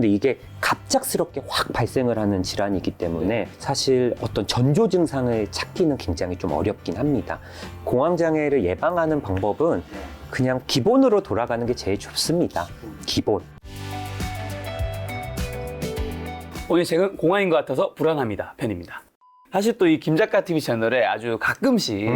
근데 이게 갑작스럽게 확 발생을 하는 질환이기 때문에 사실 어떤 전조 증상을 찾기는 굉장히 좀 어렵긴 합니다. 공황장애를 예방하는 방법은 그냥 기본으로 돌아가는 게 제일 좋습니다. 기본. 오늘 책은 공황인 것 같아서 불안합니다 편입니다. 사실 또 이 김작가 TV 채널에 아주 가끔씩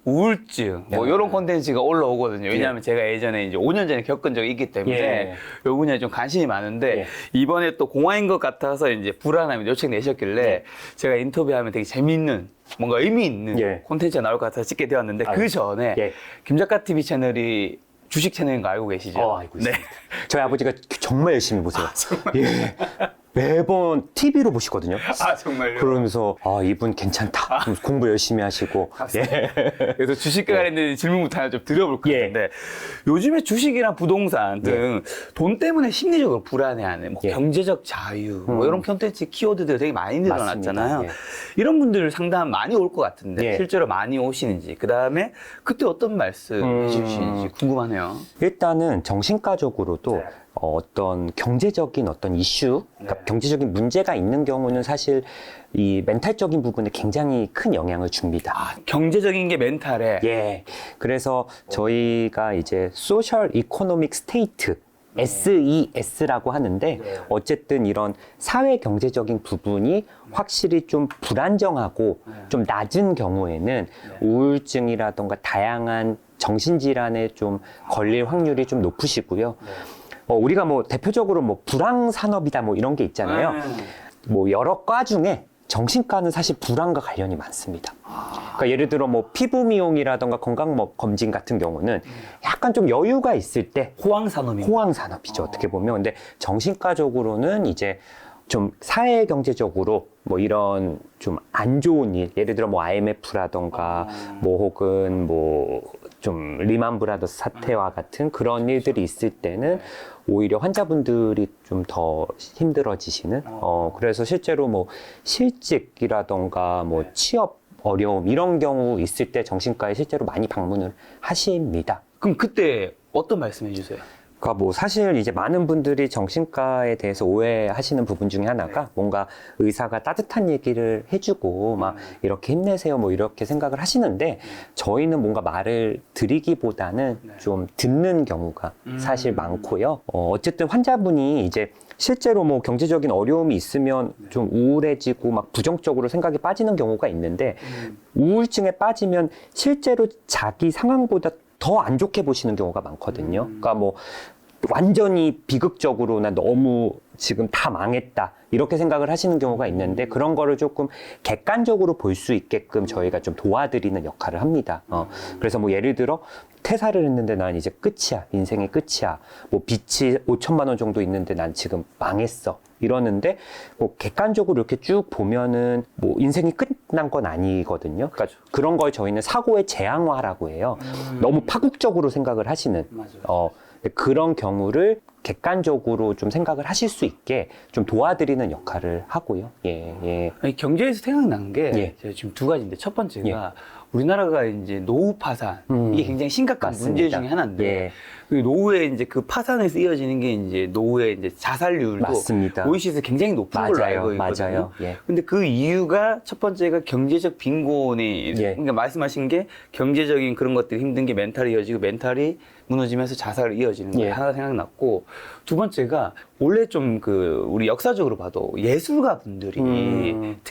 우울증 뭐 이런 콘텐츠가 올라오거든요. 왜냐하면 제가 예전에 이제 5년 전에 겪은 적이 있기 때문에 요 분야에 좀 관심이 많은데 이번에 또 공황인 것 같아서 이제 불안합니다. 요 책 내셨길래 제가 인터뷰하면 되게 재미있는 뭔가 의미 있는 콘텐츠가 나올 것 같아서 찍게 되었는데 그 전에 김작가 TV 채널이 주식 채널인 거 알고 계시죠? 알고 있습니다. 저희 아버지가 정말 열심히 보세요. 정말? 매번 TV로 보시거든요. 정말요? 그러면서 이분 괜찮다. 공부 열심히 하시고. 그래서 주식과 관련된 질문부터 하나 좀 드려볼 것 같은데 요즘에 주식이나 부동산 등 돈 때문에 심리적으로 불안해하는 뭐 경제적 자유 뭐 이런 콘텐츠 키워드들이 되게 많이 늘어났잖아요. 이런 분들 상담 많이 올 것 같은데 실제로 많이 오시는지 그다음에 그때 어떤 말씀 해주시는지 궁금하네요. 일단은 정신과적으로도 어떤 경제적인 어떤 이슈, 그러니까 경제적인 문제가 있는 경우는 사실 이 멘탈적인 부분에 굉장히 큰 영향을 줍니다. 경제적인 게 멘탈에? 그래서 저희가 이제 소셜 이코노믹 스테이트 SES라고 하는데 어쨌든 이런 사회 경제적인 부분이 확실히 좀 불안정하고 좀 낮은 경우에는 우울증이라던가 다양한 정신질환에 좀 걸릴 확률이 좀 높으시고요. 우리가 뭐 대표적으로 뭐 불황산업이다 뭐 이런 게 있잖아요. 뭐 여러 과 중에 정신과는 사실 불안과 관련이 많습니다. 그러니까 예를 들어 뭐 피부 미용이라던가 건강 검진 같은 경우는 약간 좀 여유가 있을 때 호황산업이죠. 어떻게 보면. 근데 정신과적으로는 이제 좀 사회 경제적으로 뭐 이런 좀 안 좋은 일, 예를 들어 뭐 IMF라던가 뭐 혹은 뭐 좀 리만 브라더스 사태와 같은 그런 일들이 있을 때는 오히려 환자분들이 좀 더 힘들어지시는 그래서 실제로 뭐 실직이라던가 뭐 취업 어려움 이런 경우 있을 때 정신과에 실제로 많이 방문을 하십니다. 그럼 그때 어떤 말씀 해주세요? 그러니까 뭐 사실 이제 많은 분들이 정신과에 대해서 오해하시는 부분 중에 하나가 뭔가 의사가 따뜻한 얘기를 해주고 막 이렇게 힘내세요 뭐 이렇게 생각을 하시는데 저희는 뭔가 말을 드리기보다는 좀 듣는 경우가 사실 많고요. 어쨌든 환자분이 이제 실제로 뭐 경제적인 어려움이 있으면 좀 우울해지고 막 부정적으로 생각이 빠지는 경우가 있는데 우울증에 빠지면 실제로 자기 상황보다 더 안 좋게 보시는 경우가 많거든요. 그러니까 뭐 완전히 비극적으로 나 너무 지금 다 망했다 이렇게 생각을 하시는 경우가 있는데 그런 거를 조금 객관적으로 볼 수 있게끔 저희가 좀 도와드리는 역할을 합니다. 그래서 뭐 예를 들어 퇴사를 했는데 난 이제 끝이야. 인생의 끝이야. 뭐 빚이 5천만 원 정도 있는데 난 지금 망했어. 이러는데 뭐 객관적으로 이렇게 쭉 보면은 뭐 인생이 끝난 건 아니거든요. 그러니까 그런 걸 저희는 사고의 재앙화라고 해요. 너무 파국적으로 생각을 하시는. 그런 경우를 객관적으로 좀 생각을 하실 수 있게 좀 도와드리는 역할을 하고요. 아니, 경제에서 생각나는 게 제가 지금 두 가지인데 첫 번째가 우리나라가 이제 노후 파산 이게 굉장히 심각한 문제 중에 하나인데 그 노후에 이제 그 파산에서 이어지는 게 이제 노후의 이제 자살률도 OECD에서 굉장히 높은 걸로 알고 있거든요. 근데 그 이유가 첫 번째가 경제적 빈곤이 그러니까 말씀하신 게 경제적인 그런 것들이 힘든 게 멘탈이 이어지고 멘탈이 무너지면서 자살을 이어지는 게 하나 생각났고 두 번째가 원래 좀 그 우리 역사적으로 봐도 예술가 분들이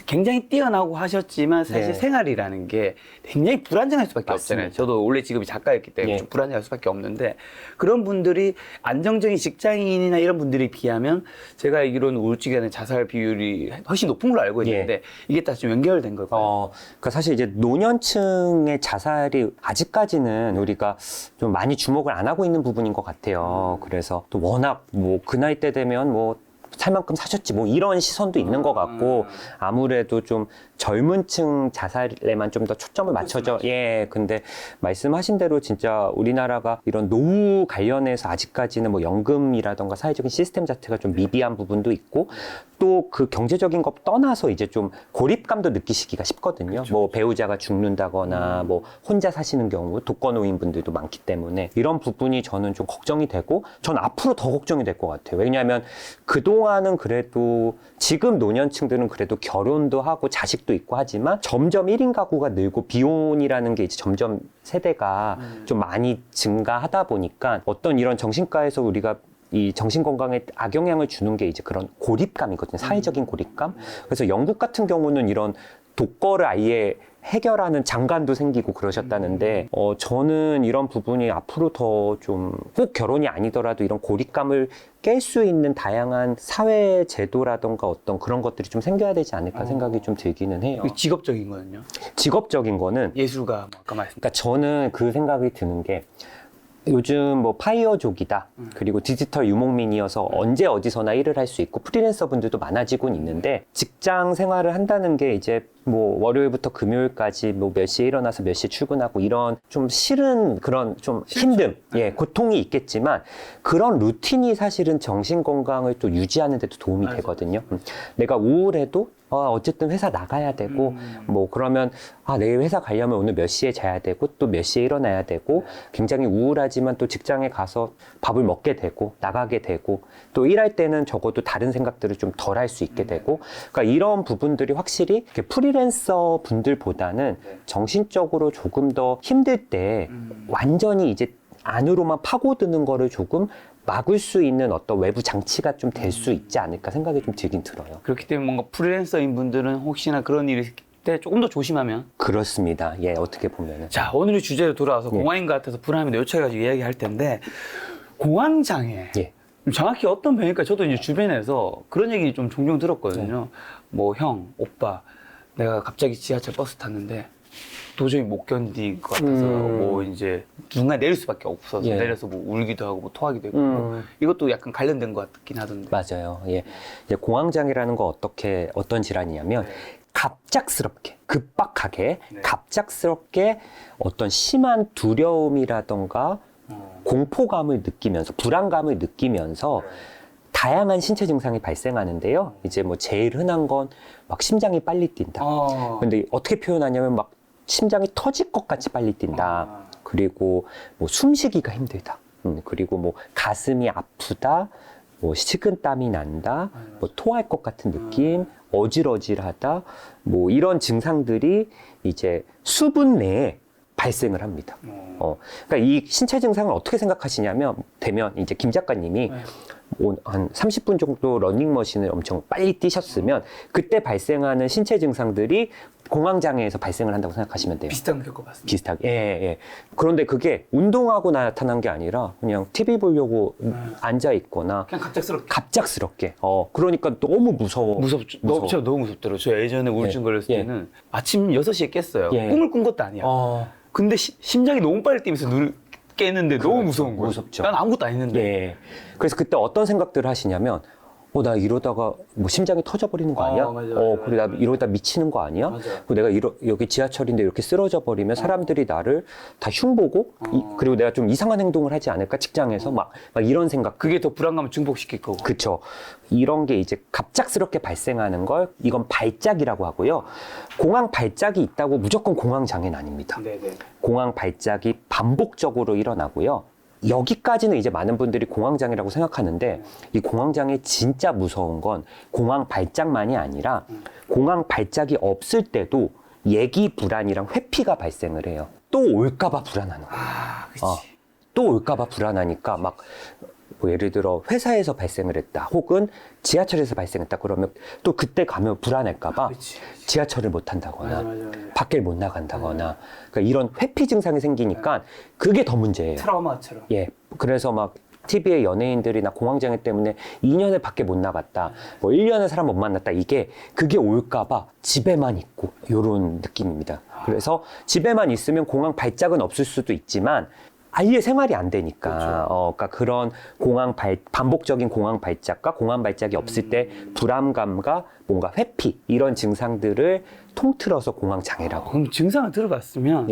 굉장히 뛰어나고 하셨지만 사실 생활이라는 게 굉장히 불안정할 수밖에 없잖아요. 저도 원래 직업이 작가였기 때문에 좀 불안정할 수밖에 없는데 그런 분들이 안정적인 직장인이나 이런 분들에 비하면 제가 알기로는 우울증이나 자살 비율이 훨씬 높은 걸로 알고 있는데 이게 다 좀 연결된 걸까요? 그러니까 사실 이제 노년층의 자살이 아직까지는 우리가 좀 많이 주목을 안 하고 있는 부분인 것 같아요. 그래서 또 워낙 뭐 그 나이 때 되면 뭐 살 만큼 사셨지 뭐 이런 시선도 있는 것 같고 아무래도 좀 젊은 층 자살에만 좀 더 초점을 맞춰져. 근데 말씀하신 대로 진짜 우리나라가 이런 노후 관련해서 아직까지는 뭐 연금이라던가 사회적인 시스템 자체가 좀 미비한 부분도 있고 또 그 경제적인 것 떠나서 이제 좀 고립감도 느끼시기가 쉽거든요. 뭐 배우자가 죽는다거나 뭐 혼자 사시는 경우 독거노인 분들도 많기 때문에 이런 부분이 저는 좀 걱정이 되고 전 앞으로 더 걱정이 될 것 같아요. 왜냐하면 그동안 그동안은 그래도 지금 노년층들은 그래도 결혼도 하고 자식도 있고 하지만 점점 1인 가구가 늘고 비혼이라는 게 이제 점점 세대가 좀 많이 증가하다 보니까 어떤 이런 정신과에서 우리가 이 정신건강에 악영향을 주는 게 이제 그런 고립감이거든요. 사회적인 고립감. 그래서 영국 같은 경우는 이런 독거를 아예 해결하는 장관도 생기고 그러셨다는데 저는 이런 부분이 앞으로 더 좀 꼭 결혼이 아니더라도 이런 고립감을 깰 수 있는 다양한 사회 제도라던가 어떤 그런 것들이 좀 생겨야 되지 않을까 생각이 좀 들기는 해요. 직업적인 거는요? 직업적인 거는 예술가 뭐 아까 말씀. 그러니까 저는 그 생각이 드는 게 요즘 뭐 파이어족이다. 그리고 디지털 유목민이어서 언제 어디서나 일을 할 수 있고 프리랜서 분들도 많아지곤 있는데 직장 생활을 한다는 게 이제 뭐 월요일부터 금요일까지 뭐 몇 시에 일어나서 몇 시에 출근하고 이런 좀 싫은 그런 좀 힘듦, 예, 고통이 있겠지만 그런 루틴이 사실은 정신 건강을 또 유지하는 데도 도움이 되거든요. 내가 우울해도 어쨌든 회사 나가야 되고 뭐 그러면 내일 회사 가려면 오늘 몇 시에 자야 되고 또 몇 시에 일어나야 되고 굉장히 우울하지만 또 직장에 가서 밥을 먹게 되고 나가게 되고 또 일할 때는 적어도 다른 생각들을 좀 덜 할 수 있게 되고 그러니까 이런 부분들이 확실히 프리랜서 분들보다는 정신적으로 조금 더 힘들 때 완전히 이제 안으로만 파고드는 거를 조금 막을 수 있는 어떤 외부 장치가 좀 될 수 있지 않을까 생각이 좀 들긴 들어요. 그렇기 때문에 뭔가 프리랜서인 분들은 혹시나 그런 일이 있을 때 조금 더 조심하면. 그렇습니다. 예, 어떻게 보면은. 자, 오늘의 주제로 돌아와서 공황인 것 같아서 불안함이 요철해가지고 이야기할 텐데 공황장애. 예. 정확히 어떤 병일까? 저도 이제 주변에서 그런 얘기 좀 종종 들었거든요. 뭐 형, 오빠, 내가 갑자기 지하철 버스 탔는데 도저히 못 견딜 것 같아서 뭐 이제 중간에 내릴 수밖에 없어서 내려서 뭐 울기도 하고 뭐 토하기도 했고 이것도 약간 관련된 것 같긴 하던데. 맞아요. 예. 이제 공황장애라는 거 어떤 질환이냐면 갑작스럽게 급박하게 갑작스럽게 어떤 심한 두려움이라던가 공포감을 느끼면서 불안감을 느끼면서 다양한 신체 증상이 발생하는데요. 이제 뭐 제일 흔한 건 막 심장이 빨리 뛴다. 근데 어떻게 표현하냐면 막 심장이 터질 것 같이 빨리 뛴다. 그리고 뭐 숨쉬기가 힘들다. 그리고 뭐 가슴이 아프다. 뭐 식은땀이 난다. 뭐 토할 것 같은 느낌. 어질어질하다. 뭐 이런 증상들이 이제 수분 내에 발생을 합니다. 그러니까 이 신체 증상을 어떻게 생각하시냐면 되면 이제 김 작가님이 한 30분 정도 러닝머신을 엄청 빨리 뛰셨으면 그때 발생하는 신체 증상들이 공황장애에서 발생을 한다고 생각하시면 돼요. 비슷한 거 겪어봤습니다. 비슷하게. 예. 그런데 그게 운동하고 나타난 게 아니라 그냥 TV 보려고 앉아 있거나 그냥 갑작스럽게. 그러니까 너무 무서워. 무섭죠. 진짜 너무 무섭더라고요. 저 예전에 우울증 걸렸을 때는 아침 6시에 깼어요. 예. 꿈을 꾼 것도 아니야. 근데 심장이 너무 빨리 뛰면서 눈을 깨는데 너무 무서운 거예요. 무섭죠. 난 아무것도 안 했는데. 예. 그래서 그때 어떤 생각들을 하시냐면 나 이러다가 뭐 심장이 터져버리는 거 아니야? 그래 나 이러다 미치는 거 아니야? 그리고 내가 여기 지하철인데 이렇게 쓰러져 버리면 사람들이 나를 다 흉보고 그리고 내가 좀 이상한 행동을 하지 않을까? 직장에서 막 이런 생각. 그게 더 불안감을 증폭시킬 거고. 그쵸. 이런 게 이제 갑작스럽게 발생하는 걸 이건 발작이라고 하고요. 공황 발작이 있다고 무조건 공황 장애는 아닙니다. 네네. 공황 발작이 반복적으로 일어나고요. 여기까지는 이제 많은 분들이 공황장애라고 생각하는데 이 공황장애 진짜 무서운 건 공황 발작만이 아니라 공황 발작이 없을 때도 예기 불안이랑 회피가 발생을 해요. 또 올까봐 불안하는 거예요. 그치. 또 올까봐 불안하니까 막 뭐 예를 들어 회사에서 발생을 했다 혹은 지하철에서 발생했다 그러면 또 그때 가면 불안할까봐 지하철을 못 탄다거나 맞아. 밖을 못 나간다거나 그러니까 이런 회피 증상이 생기니까 그게 더 문제예요. 트라우마처럼. 예. 그래서 막 TV에 연예인들이나 공황장애 때문에 2년을 밖에 못 나갔다. 뭐 1년을 사람 못 만났다. 그게 올까봐 집에만 있고 요런 느낌입니다. 그래서 집에만 있으면 공황 발작은 없을 수도 있지만 아예 생활이 안 되니까. 그러니까 그런 반복적인 공황 발작과 공황 발작이 없을 때 불안감과 뭔가 회피 이런 증상들을 통틀어서 공황 장애라고. 그럼 증상을 들어봤으면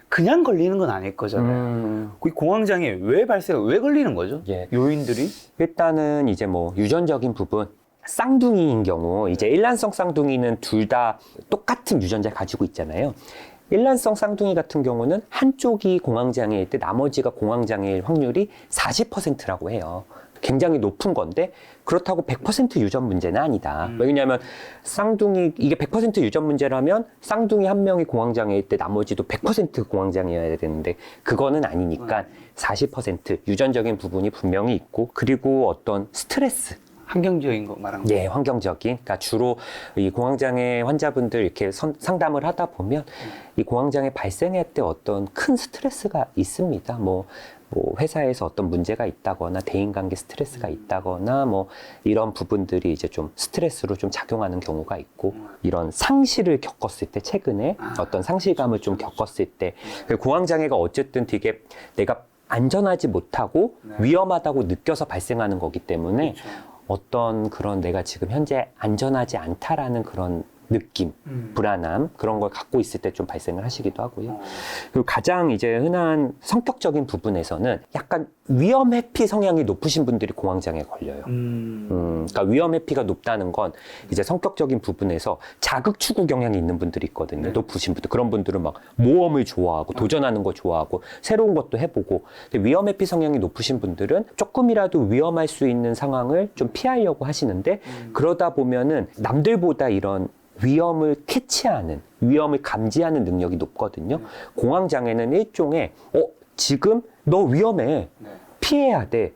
그냥 걸리는 건 아닐 거잖아요. 그 공황장애 왜 걸리는 거죠? 요인들이? 일단은 이제 뭐 유전적인 부분. 쌍둥이인 경우 이제 일란성 쌍둥이는 둘 다 똑같은 유전자를 가지고 있잖아요. 일란성 쌍둥이 같은 경우는 한쪽이 공황장애일 때 나머지가 공황장애일 확률이 40%라고 해요. 굉장히 높은 건데 그렇다고 100% 유전 문제는 아니다. 왜냐하면 쌍둥이 이게 100% 유전 문제라면 쌍둥이 한 명이 공황장애일 때 나머지도 100% 공황장애여야 되는데 그거는 아니니까 40% 유전적인 부분이 분명히 있고 그리고 어떤 스트레스 환경적인 거 말한 거. 예, 환경적인. 그러니까 주로 이 공황장애 환자분들 이렇게 상담을 하다 보면 이 공황장애 발생할 때 어떤 큰 스트레스가 있습니다. 뭐 회사에서 어떤 문제가 있다거나 대인관계 스트레스가 있다거나 뭐 이런 부분들이 이제 좀 스트레스로 좀 작용하는 경우가 있고 이런 상실을 겪었을 때 최근에 어떤 상실감을 좀 겪었을 때 공황장애가 어쨌든 되게 내가 안전하지 못하고 위험하다고 느껴서 발생하는 거기 때문에 어떤 그런 내가 지금 현재 안전하지 않다라는 그런 느낌, 불안함 그런 걸 갖고 있을 때 좀 발생을 하시기도 하고요. 그리고 가장 이제 흔한 성격적인 부분에서는 약간 위험 회피 성향이 높으신 분들이 공황장애에 걸려요. 그러니까 위험 회피가 높다는 건 이제 성격적인 부분에서 자극 추구 경향이 있는 분들이 있거든요. 높으신 분들 그런 분들은 막 모험을 좋아하고 도전하는 거 좋아하고 새로운 것도 해보고 근데 위험 회피 성향이 높으신 분들은 조금이라도 위험할 수 있는 상황을 좀 피하려고 하시는데 그러다 보면은 남들보다 이런 위험을 캐치하는, 위험을 감지하는 능력이 높거든요. 공황장애는 일종의, 지금 너 위험해. 피해야 돼.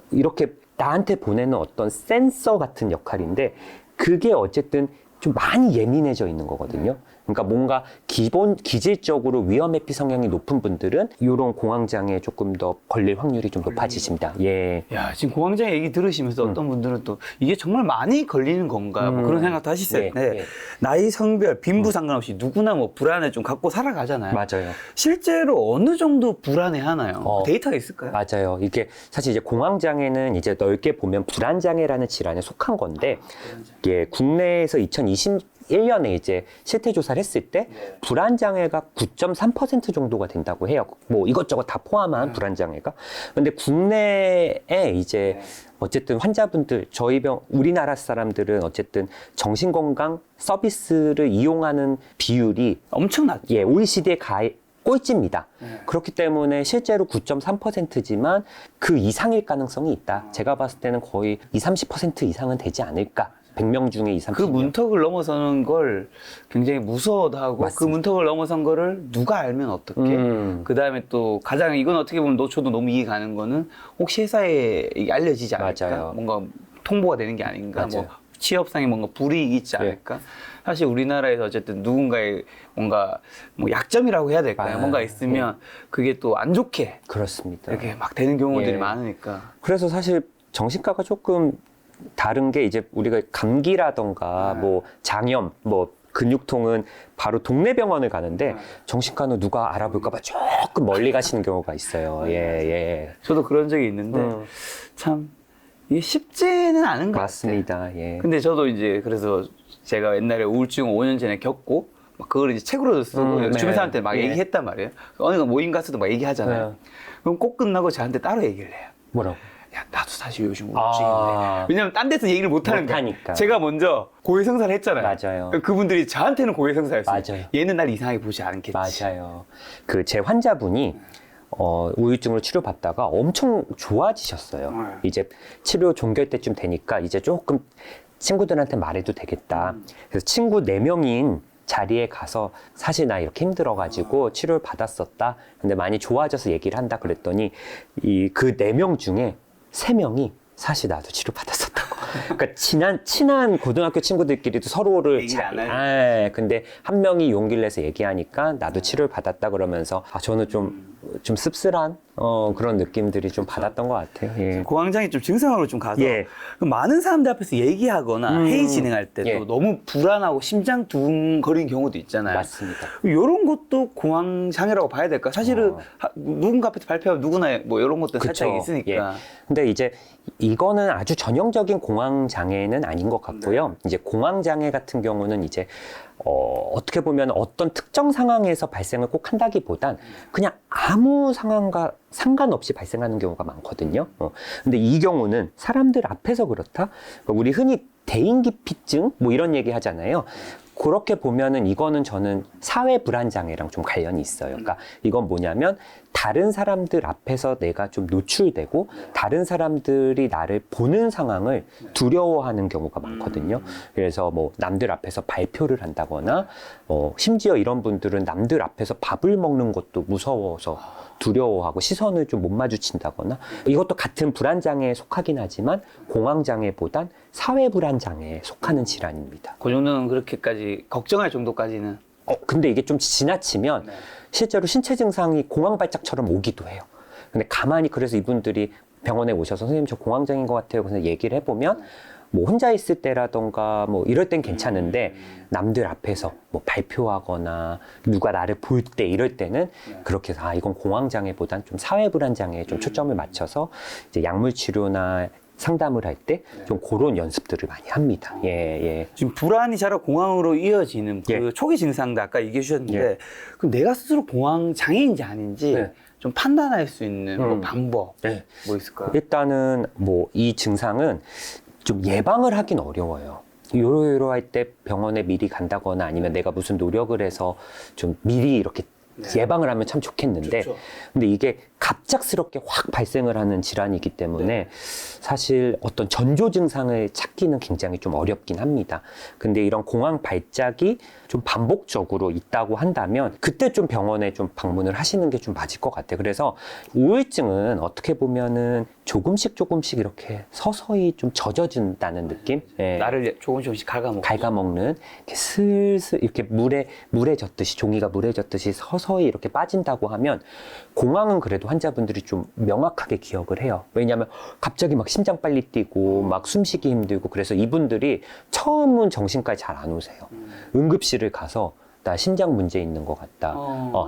이렇게 나한테 보내는 어떤 센서 같은 역할인데, 그게 어쨌든 좀 많이 예민해져 있는 거거든요. 그러니까 뭔가 기질적으로 위험 회피 성향이 높은 분들은 이런 공황장애에 조금 더 걸릴 확률이 좀 높아지십니다. 예. 야, 지금 공황장애 얘기 들으시면서 어떤 분들은 또 이게 정말 많이 걸리는 건가 뭐 그런 생각도 하시죠. 네. 나이, 성별, 빈부 상관없이 누구나 뭐 불안을 좀 갖고 살아가잖아요. 맞아요. 실제로 어느 정도 불안해 하나요? 데이터가 있을까요? 맞아요. 이게 사실 이제 공황장애는 이제 넓게 보면 불안장애라는 질환에 속한 건데, 이게 국내에서 2021년에 이제 실태조사를 했을 때 불안장애가 9.3% 정도가 된다고 해요. 뭐 이것저것 다 포함한 불안장애가. 근데 국내에 이제 어쨌든 환자분들, 우리나라 사람들은 어쨌든 정신건강 서비스를 이용하는 비율이 엄청나죠. 예, OECD의 꼴찌입니다. 그렇기 때문에 실제로 9.3%지만 그 이상일 가능성이 있다. 제가 봤을 때는 거의 20-30% 이상은 되지 않을까. 100명 중에 20-30명. 그 문턱을 넘어서는 걸 굉장히 무서워도 하고 맞습니다. 그 문턱을 넘어선 거를 누가 알면 어떡해? 그 다음에 또 가장 이건 어떻게 보면 저도 너무 이해 가는 거는 혹시 회사에 이게 알려지지 않을까? 맞아요. 뭔가 통보가 되는 게 아닌가? 맞아요. 뭐 취업상에 뭔가 불이익이 있지 않을까? 사실 우리나라에서 어쨌든 누군가의 뭔가 뭐 약점이라고 해야 될까요? 뭔가 있으면 그게 또 안 좋게 그렇습니다. 이렇게 막 되는 경우들이 예. 많으니까. 그래서 사실 정신과가 조금 다른 게 이제 우리가 감기라던가 뭐 장염, 뭐 근육통은 바로 동네 병원을 가는데 정신과는 누가 알아볼까봐 조금 멀리 가시는 경우가 있어요. 예, 예. 저도 그런 적이 있는데 참 이게 쉽지는 않은 것 맞습니다. 같아요. 예. 근데 저도 이제 그래서 제가 옛날에 우울증 5년 전에 겪고 막 그걸 이제 책으로도 쓰고 네. 주변 사람한테 막 예. 얘기했단 말이에요. 어느 모임 가서도 막 얘기하잖아요. 네. 그럼 꼭 끝나고 저한테 따로 얘기를 해요. 뭐라고? 야, 나도 사실 요즘 우울증인데. 왜냐면 딴 데서 얘기를 못 하는 거야. 못하니까. 제가 먼저 고해성사를 했잖아요. 맞아요. 그분들이 저한테는 고해성사였어요. 맞아요. 얘는 날 이상하게 보지 않겠지. 맞아요. 그 제 환자분이 우울증을 치료받다가 엄청 좋아지셨어요. 이제 치료 종결 때쯤 되니까 이제 조금 친구들한테 말해도 되겠다. 그래서 친구 4명인 자리에 가서 사실 나 이렇게 힘들어가지고 치료를 받았었다. 근데 많이 좋아져서 얘기를 한다 그랬더니 그 4명 중에 3명이 사실 나도 치료받았었다고. 그러니까 친한 고등학교 친구들끼리도 서로를 얘기를 안 해요. 근데 한 명이 용기를 내서 얘기하니까 나도 치료를 받았다 그러면서 저는 좀 씁쓸한 그런 느낌들이 좀 받았던 것 같아요. 예. 공황장애 좀 증상으로 좀 가서 예. 많은 사람들 앞에서 얘기하거나 회의 진행할 때도 예. 너무 불안하고 심장 두근거리는 경우도 있잖아요. 맞습니다. 이런 것도 공황장애라고 봐야 될까? 사실은 누군가 앞에서 발표하면 누구나 뭐 이런 것도 살짝 그쵸. 있으니까. 예. 근데 이제 이거는 아주 전형적인 공황장애는 아닌 것 같고요. 이제 공황장애 같은 경우는 이제 어떻게 보면 어떤 특정 상황에서 발생을 꼭 한다기보단 그냥 아무 상황과 상관없이 발생하는 경우가 많거든요. 근데 이 경우는 사람들 앞에서 그렇다? 그러니까 우리 흔히 대인기피증 뭐 이런 얘기 하잖아요. 그렇게 보면은 이거는 저는 사회 불안장애랑 좀 관련이 있어요. 그러니까 이건 뭐냐면 다른 사람들 앞에서 내가 좀 노출되고 다른 사람들이 나를 보는 상황을 두려워하는 경우가 많거든요. 그래서 뭐 남들 앞에서 발표를 한다거나 심지어 이런 분들은 남들 앞에서 밥을 먹는 것도 무서워서 두려워하고 시선을 좀 못 마주친다거나, 이것도 같은 불안장애에 속하긴 하지만 공황장애보단 사회불안장애에 속하는 질환입니다. 그 정도는 그렇게까지 걱정할 정도까지는. 근데 이게 좀 지나치면 실제로 신체 증상이 공황발작처럼 오기도 해요. 근데 가만히, 그래서 이분들이 병원에 오셔서 선생님 저 공황장애인 것 같아요. 그래서 얘기를 해보면 뭐 혼자 있을 때라던가 뭐 이럴 땐 괜찮은데 남들 앞에서 뭐 발표하거나 누가 나를 볼 때 이럴 때는 그렇게 해서 이건 공황장애보단 좀 사회불안장애에 좀 초점을 맞춰서 이제 약물 치료나 상담을 할 때 좀 그런 연습들을 많이 합니다. 예. 지금 불안이 자라 공황으로 이어지는 그 초기 증상도 아까 얘기해 주셨는데, 그럼 내가 스스로 공황 장애인지 아닌지 좀 판단할 수 있는 뭐 방법 뭐 있을까요? 일단은 뭐 이 증상은 좀 예방을 하긴 어려워요. 요러요러할 때 병원에 미리 간다거나 아니면 내가 무슨 노력을 해서 좀 미리 이렇게 예방을 하면 참 좋겠는데, 좋죠. 근데 이게 갑작스럽게 확 발생을 하는 질환이기 때문에 사실 어떤 전조 증상을 찾기는 굉장히 좀 어렵긴 합니다. 근데 이런 공황 발작이 좀 반복적으로 있다고 한다면 그때 좀 병원에 좀 방문을 하시는 게 좀 맞을 것 같아요. 그래서 우울증은 어떻게 보면은 조금씩 이렇게 서서히 좀 젖어진다는 느낌? 예. 나를 조금씩 갉아먹는, 이렇게 슬슬 이렇게 물에 젖듯이, 종이가 물에 젖듯이 서서히 이렇게 빠진다고 하면, 공황은 그래도 환자분들이 좀 명확하게 기억을 해요. 왜냐하면 갑자기 막 심장 빨리 뛰고 막 숨쉬기 힘들고, 그래서 이분들이 처음은 정신과에 잘 안 오세요. 응급실을 가서 나 심장 문제 있는 것 같다.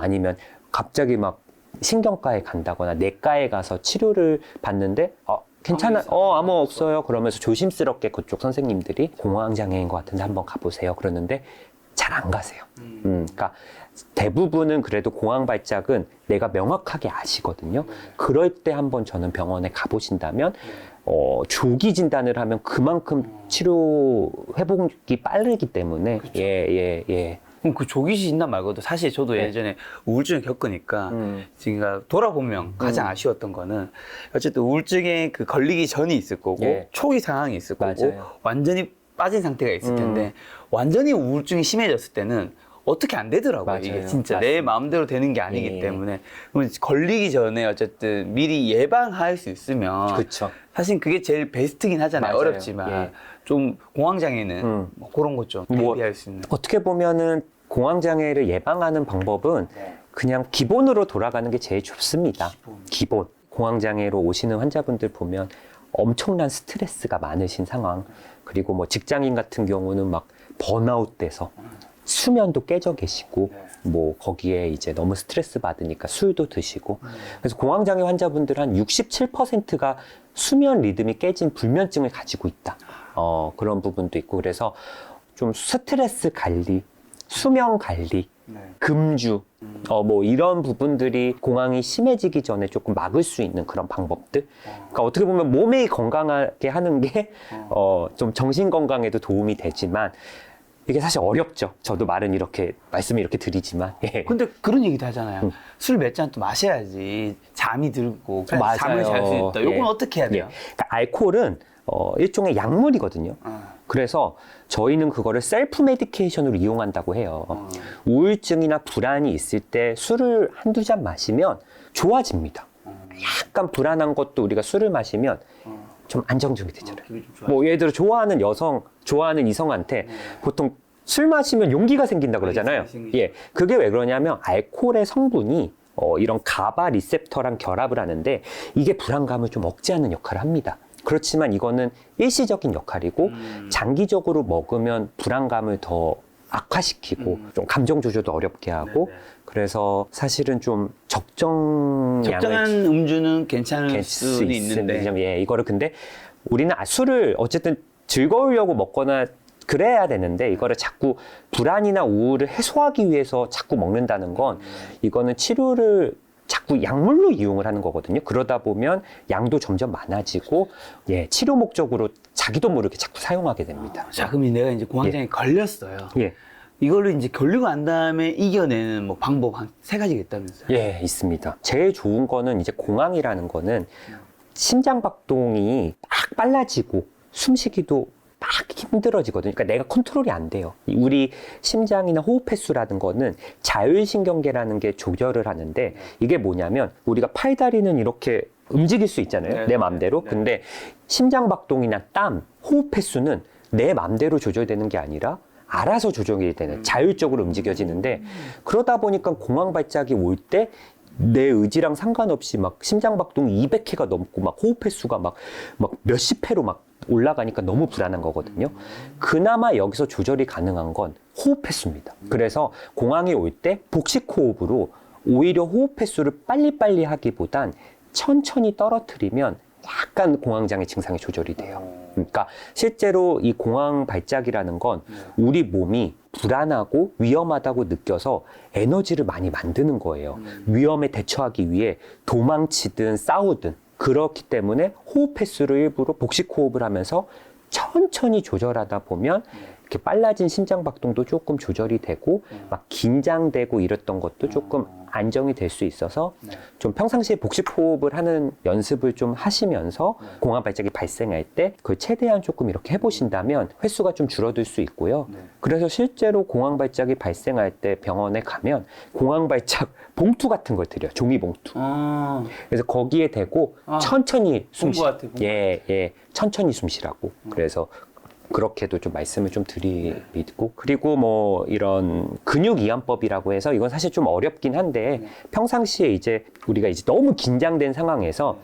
아니면 갑자기 막 신경과에 간다거나 내과에 가서 치료를 받는데 괜찮아, 아무 없어요. 그러면서 조심스럽게 그쪽 선생님들이 공황장애인 것 같은데 한번 가보세요. 그러는데 잘 안 가세요. 그러니까 대부분은 그래도 공황발작은 내가 명확하게 아시거든요. 그럴 때 한번 저는 병원에 가보신다면 조기 진단을 하면 그만큼 치료 회복이 빠르기 때문에. 그쵸. 예. 그럼 그 조기 진단 말고도 사실 저도 예전에 우울증을 겪으니까 지금 돌아보면 가장 아쉬웠던 거는, 어쨌든 우울증에 그 걸리기 전이 있을 거고 초기 상황이 있을 거고 완전히 빠진 상태가 있을 텐데, 완전히 우울증이 심해졌을 때는 어떻게 안 되더라고요. 이게 진짜 내 마음대로 되는 게 아니기 때문에. 그러면 걸리기 전에 어쨌든 미리 예방할 수 있으면 그쵸. 사실 그게 제일 베스트긴 하잖아요. 어렵지만 좀 공황장애는 뭐 그런 것 좀 대비할 수 있는. 어떻게 보면은 공황장애를 예방하는 방법은 그냥 기본으로 돌아가는 게 제일 좋습니다. 기본. 공황장애로 오시는 환자분들 보면 엄청난 스트레스가 많으신 상황, 그리고 뭐 직장인 같은 경우는 막 번아웃 돼서 수면도 깨져 계시고, 뭐 거기에 이제 너무 스트레스 받으니까 술도 드시고, 그래서 공황장애 환자분들 한 67%가 수면 리듬이 깨진 불면증을 가지고 있다. 그런 부분도 있고, 그래서 좀 스트레스 관리, 수면 관리, 금주, 뭐 이런 부분들이 공황이 심해지기 전에 조금 막을 수 있는 그런 방법들. 그러니까 어떻게 보면 몸이 건강하게 하는 게 좀 정신 건강에도 도움이 되지만, 이게 사실 어렵죠. 저도 말씀을 이렇게 드리지만. 근데 그런 얘기도 하잖아요. 술 몇 잔 또 마셔야지 잠이 들고 맞아요. 잠을 잘 수 있다. 요건 어떻게 해야 돼요? 그러니까 알코올은 일종의 약물이거든요. 그래서 저희는 그거를 셀프 메디케이션으로 이용한다고 해요. 우울증이나 불안이 있을 때 술을 한두 잔 마시면 좋아집니다. 약간 불안한 것도 우리가 술을 마시면 좀 안정적이 되잖아요. 뭐 예를 들어 좋아하는 이성한테 보통 술 마시면 용기가 생긴다 그러잖아요. 그게 왜 그러냐면 알코올의 성분이 이런 가바 리셉터랑 결합을 하는데, 이게 불안감을 좀 억제하는 역할을 합니다. 그렇지만 이거는 일시적인 역할이고 장기적으로 먹으면 불안감을 더 악화시키고 좀 감정 조절도 어렵게 하고, 그래서 사실은 좀 적정한 음주는 괜찮을 수는 있는데, 이거를 근데 우리는 술을 어쨌든 즐거우려고 먹거나 그래야 되는데, 이거를 자꾸 불안이나 우울을 해소하기 위해서 자꾸 먹는다는 건, 이거는 치료를 자꾸 약물로 이용을 하는 거거든요. 그러다 보면 양도 점점 많아지고, 치료 목적으로 자기도 모르게 자꾸 사용하게 됩니다. 자, 그럼 내가 이제 공황장애에 걸렸어요. 이거를 이제 걸리고 난 다음에 이겨내는 뭐 방법 한 3가지가 있다면서요? 예, 있습니다. 제일 좋은 거는 이제 공황이라는 거는 심장박동이 막 빨라지고 숨쉬기도 막 힘들어지거든요. 그러니까 내가 컨트롤이 안 돼요. 우리 심장이나 호흡 횟수라는 거는 자율신경계라는 게 조절을 하는데 이게 뭐냐면 우리가 팔다리는 이렇게 움직일 수 있잖아요. 네, 내 맘대로. 네. 근데 심장박동이나 땀, 호흡 횟수는 내 맘대로 조절되는 게 아니라 알아서 조정이 되는 자율적으로 움직여지는데 그러다 보니까 공황 발작이 올 때 내 의지랑 상관없이 막 심장박동이 200회가 넘고 막 호흡 횟수가 막 몇십 회로 막 올라가니까 너무 불안한 거거든요. 그나마 여기서 조절이 가능한 건 호흡 횟수입니다. 그래서 공황이 올 때 복식 호흡으로 오히려 호흡 횟수를 빨리빨리 하기보단 천천히 떨어뜨리면 약간 공황장애 증상이 조절이 돼요. 그러니까 실제로 이 공황 발작이라는 건 우리 몸이 불안하고 위험하다고 느껴서 에너지를 많이 만드는 거예요. 위험에 대처하기 위해 도망치든 싸우든 그렇기 때문에 호흡 횟수를 일부러 복식 호흡을 하면서 천천히 조절하다 보면 이렇게 빨라진 심장박동도 조금 조절이 되고 막 긴장되고 이랬던 것도 조금 안정이 될 수 있어서 좀 평상시에 복식 호흡을 하는 연습을 좀 하시면서 공황 발작이 발생할 때 그걸 최대한 조금 이렇게 해보신다면 횟수가 좀 줄어들 수 있고요. 그래서 실제로 공황 발작이 발생할 때 병원에 가면 공황 발작 봉투 같은 걸 드려요. 종이 봉투. 그래서 거기에 대고 천천히 숨 쉬. 예, 천천히 숨 쉬라고. 그래서 그렇게도 좀 말씀을 좀 드리고 그리고 뭐 이런 근육이완법이라고 해서 이건 사실 좀 어렵긴 한데 평상시에 이제 우리가 이제 너무 긴장된 상황에서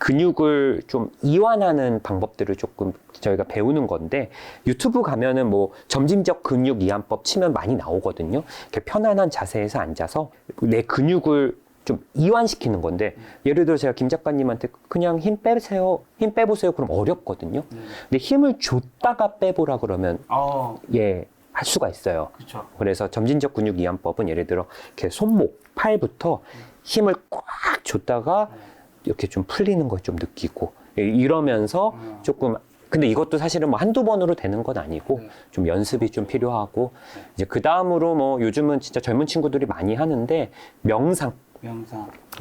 근육을 좀 이완하는 방법들을 조금 저희가 배우는 건데 유튜브 가면은 뭐 점진적 근육 이완법 치면 많이 나오거든요. 이렇게 편안한 자세에서 앉아서 내 근육을 좀 이완시키는 건데 예를 들어 제가 김 작가님한테 그냥 힘 빼세요, 힘 빼보세요 그럼 어렵거든요. 근데 힘을 줬다가 빼보라 그러면 예, 할 수가 있어요. 그쵸. 그래서 점진적 근육 이완법은 예를 들어 이렇게 손목, 팔부터 힘을 꽉 줬다가 이렇게 좀 풀리는 걸 좀 느끼고 이러면서 조금 근데 이것도 사실은 뭐 한두 번으로 되는 건 아니고 좀 연습이 좀 필요하고 이제 그 다음으로 뭐 요즘은 진짜 젊은 친구들이 많이 하는데 명상.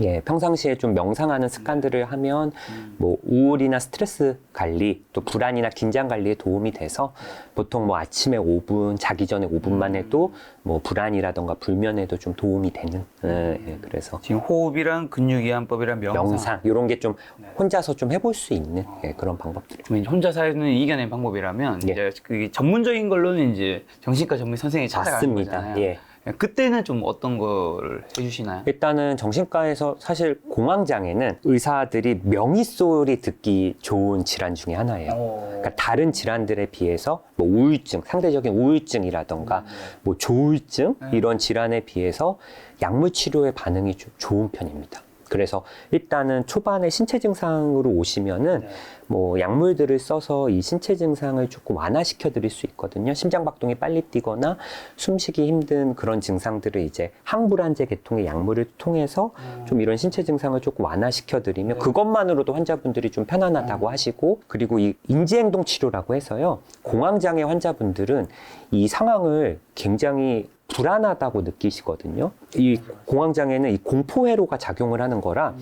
예, 평상시에 좀 명상하는 습관들을 하면 뭐 우울이나 스트레스 관리, 또 불안이나 긴장 관리에 도움이 돼서 보통 뭐 아침에 5분, 자기 전에 5분만 해도 뭐 불안이라던가 불면에도 좀 도움이 되는. 예, 그래서 지금 호흡이랑 근육이완법이랑 명상 이런 게 좀 혼자서 좀 해볼 수 있는 예, 그런 방법들. 혼자서는 이겨낸 방법이라면 예. 이제 그게 전문적인 걸로는 이제 정신과 전문 선생님이 찾아가는 맞습니다. 거잖아요. 예. 그때는 좀 어떤 걸 해주시나요? 일단은 정신과에서 사실 공황장애는 의사들이 명의 소리 듣기 좋은 질환 중에 하나예요. 그러니까 다른 질환들에 비해서 뭐 우울증, 상대적인 우울증이라던가 뭐 조울증 이런 질환에 비해서 약물 치료의 반응이 좀 좋은 편입니다. 그래서 일단은 초반에 신체 증상으로 오시면은 뭐 약물들을 써서 이 신체 증상을 조금 완화시켜 드릴 수 있거든요. 심장박동이 빨리 뛰거나 숨쉬기 힘든 그런 증상들을 이제 항불안제 계통의 약물을 통해서 좀 이런 신체 증상을 조금 완화시켜 드리면 그것만으로도 환자분들이 좀 편안하다고 하시고 그리고 이 인지행동 치료라고 해서요. 공황장애 환자분들은 이 상황을 굉장히 불안하다고 느끼시거든요. 이 공황장애는 이 공포회로가 작용을 하는 거라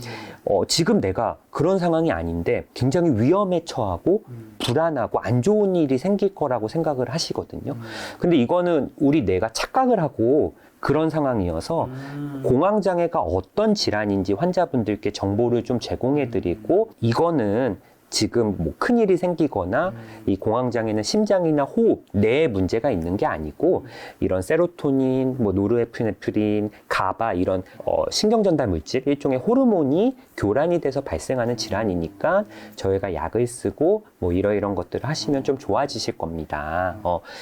지금 내가 그런 상황이 아닌데 굉장히 위험에 처하고 불안하고 안 좋은 일이 생길 거라고 생각을 하시거든요. 근데 이거는 우리 뇌가 착각을 하고 그런 상황이어서 공황장애가 어떤 질환인지 환자분들께 정보를 좀 제공해 드리고 이거는 지금 뭐 큰일이 생기거나 이 공황장애는 심장이나 호흡, 뇌에 문제가 있는 게 아니고 이런 세로토닌, 뭐 노르에피네프린, 가바 이런 신경전달 물질, 일종의 호르몬이 교란이 돼서 발생하는 질환이니까 저희가 약을 쓰고 뭐 이런 것들을 하시면 좀 좋아지실 겁니다.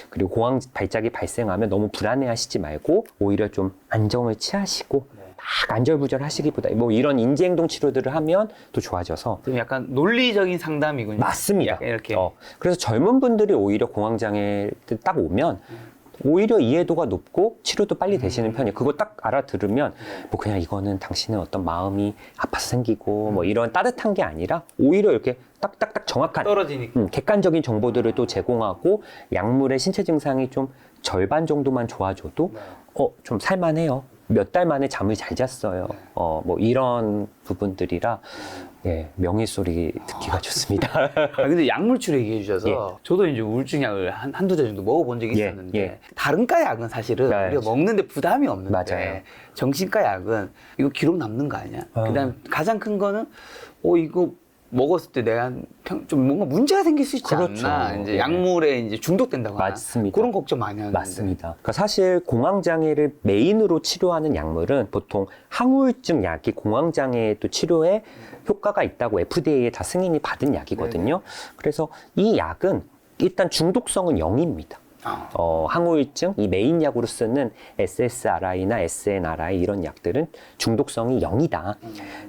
그리고 공황 발작이 발생하면 너무 불안해 하시지 말고 오히려 좀 안정을 취하시고 막 안절부절 하시기보다 뭐 이런 인지행동 치료들을 하면 또 좋아져서 좀 약간 논리적인 상담이군요. 맞습니다. 약간 이렇게. 그래서 젊은 분들이 오히려 공황장애 딱 오면 오히려 이해도가 높고 치료도 빨리 되시는 편이에요. 그거 딱 알아들으면 뭐 그냥 이거는 당신은 어떤 마음이 아파서 생기고 뭐 이런 따뜻한 게 아니라 오히려 이렇게 딱딱딱 정확한 떨어지니까. 객관적인 정보들을 또 제공하고 약물의 신체 증상이 좀 절반 정도만 좋아져도 좀 살만해요. 몇 달 만에 잠을 잘 잤어요. 뭐 이런 부분들이라 예, 명의 소리 듣기가 좋습니다. 근데 약물치료 얘기해 주셔서 예. 저도 이제 우울증 약을 한두 대 정도 먹어본 적이 예, 있었는데 예. 다른과 약은 사실은 네. 우리가 먹는데 부담이 없는데 맞아요. 정신과 약은 이거 기록 남는 거 아니야? 그다음에 가장 큰 거는 이거 먹었을 때 내가 좀 뭔가 문제가 생길 수 있지 그렇죠. 않나? 이제 예. 약물에 이제 중독된다거나 맞습니다. 그런 걱정 많이 하는데. 맞습니다. 그러니까 사실 공황장애를 메인으로 치료하는 약물은 보통 항우울증 약이 공황장애 또 치료에 효과가 있다고 FDA에 다 승인이 받은 약이거든요. 그래서 이 약은 일단 중독성은 0입니다. 항우울증, 이 메인 약으로 쓰는 SSRI나 SNRI 이런 약들은 중독성이 0이다.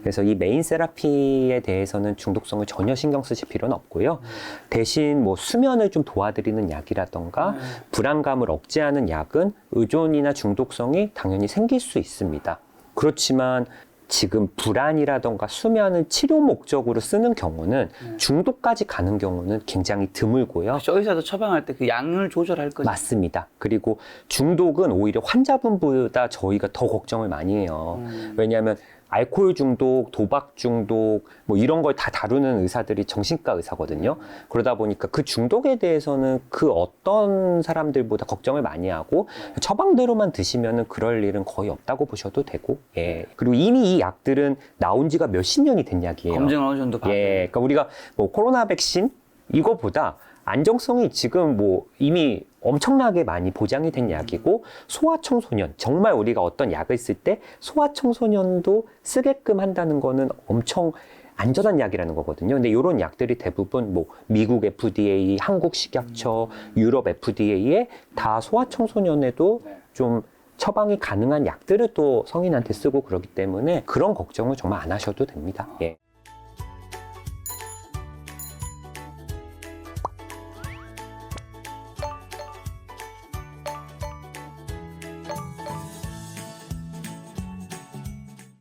그래서 이 메인 세라피에 대해서는 중독성을 전혀 신경 쓰실 필요는 없고요. 대신 뭐 수면을 좀 도와드리는 약이라던가 불안감을 억제하는 약은 의존이나 중독성이 당연히 생길 수 있습니다. 그렇지만 지금 불안이라던가 수면을 치료 목적으로 쓰는 경우는 중독까지 가는 경우는 굉장히 드물고요. 여기서도 처방할 때 그 양을 조절할 거죠. 맞습니다. 그리고 중독은 오히려 환자분보다 저희가 더 걱정을 많이 해요. 왜냐하면 알코올 중독, 도박 중독 뭐 이런 걸 다 다루는 의사들이 정신과 의사거든요. 그러다 보니까 그 중독에 대해서는 그 어떤 사람들보다 걱정을 많이 하고 처방대로만 드시면은 그럴 일은 거의 없다고 보셔도 되고, 예. 그리고 이미 이 약들은 나온 지가 몇십 년이 된 약이에요. 검증을 어느 정도 받고. 예. 그러니까 우리가 뭐 코로나 백신 이거보다 안정성이 지금 뭐 이미 엄청나게 많이 보장이 된 약이고, 소아청소년, 정말 우리가 어떤 약을 쓸 때 소아청소년도 쓰게끔 한다는 거는 엄청 안전한 약이라는 거거든요. 근데 이런 약들이 대부분 뭐 미국 FDA, 한국 식약처, 유럽 FDA에 다 소아청소년에도 좀 처방이 가능한 약들을 또 성인한테 쓰고 그러기 때문에 그런 걱정을 정말 안 하셔도 됩니다. 예.